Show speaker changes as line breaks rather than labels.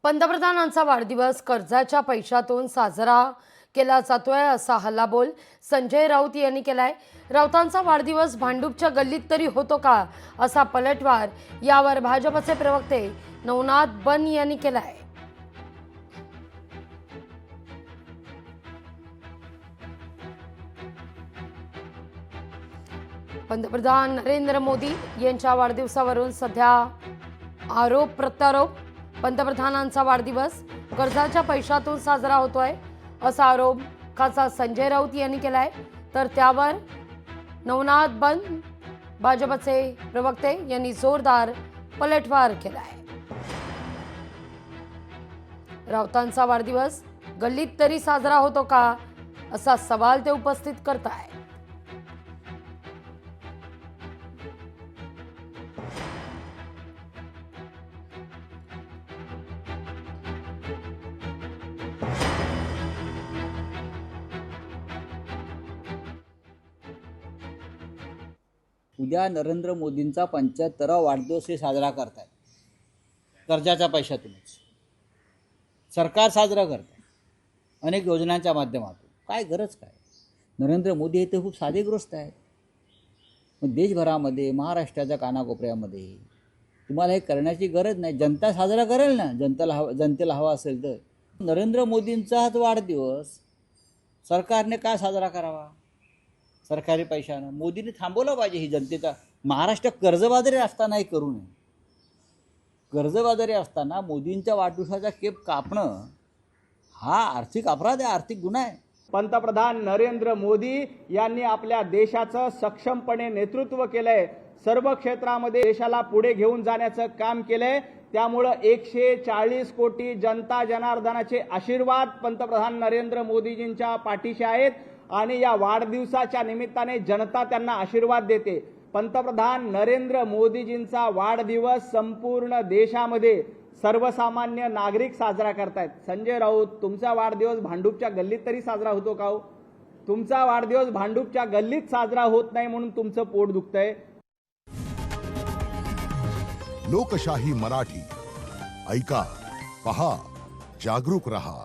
पंतप्रधानांचा वाढदिवस कर्जाच्या पैशातून साजरा केला जातोय असा हल्लाबोल संजय राऊत यांनी केलाय। राऊतांचा वाढदिवस भांडूपच्या गल्लीत तरी होतो का असा पलटवार यावर भाजपचे प्रवक्ते नवनाथ बन यांनी केलाय। पंतप्रधान नरेंद्र मोदी यांच्या वाढदिवसावरून सध्या आरोप प्रत्यारोप। पंतप्रधानांचा वाढदिवस कर्जाच्या पैशातून साजरा होतोय असा आरोप खासदार संजय राऊत यांनी केलाय, तर त्यावर नवनाथ बन भाजपचे प्रवक्ते यांनी जोरदार पलटवार केलाय। राऊतांचा वाढदिवस गल्लीत तरी साजरा होतो का असा सवाल ते उपस्थित करताय।
उद्या नरेंद्र मोदींचा 75वा वाढदिवस हे साजरा करतायत, कर्जाच्या पैशातूनच सरकार साजरा करताय अनेक योजनांच्या माध्यमातून। काय गरज काय? नरेंद्र मोदी हे तर खूप साधेग्रस्त आहेत। मग देशभरामध्ये महाराष्ट्राच्या कानाकोपऱ्यामध्ये तुम्हाला हे करण्याची गरज नाही, जनता साजरा करेल ना। जनतेला हवा असेल तर नरेंद्र मोदींचा हाच वाढदिवस सरकारने काय साजरा करावा सरकारी पैशानं? मोदींनी थांबवलं पाहिजे ही जनतेचा। महाराष्ट्र कर्जबाजारी असताना हे करू नये। कर्जबाजारी असताना मोदींच्या वाढदिवसाचा केक कापणं हा आर्थिक अपराध आहे, आर्थिक गुन्हा आहे।
पंतप्रधान नरेंद्र मोदी यांनी आपल्या देशाचं सक्षमपणे नेतृत्व केलंय, सर्व क्षेत्रामध्ये देशाला पुढे घेऊन जाण्याचं काम केलंय। त्यामुळे 140 कोटी जनता जनार्दनाचे आशीर्वाद पंतप्रधान नरेंद्र मोदीजींच्या पाठीशी आहेत आणि या वाढदिवसाच्या निमित्ताने जनता त्यांना आशीर्वाद देते। पंतप्रधान नरेंद्र मोदीजींचा वाढदिवस संपूर्ण देशामध्ये सर्वसामान्य नागरिक साजरा करतायत। संजय राऊत, तुमचा वाढदिवस भांडूपच्या गल्लीत तरी साजरा होतो का हो? तुमचा वाढदिवस भांडूपच्या गल्लीत साजरा होत नाही म्हणून तुमचं पोट दुखतंय।
लोकशाही मराठी ऐका, पहा, जागरूक रहा।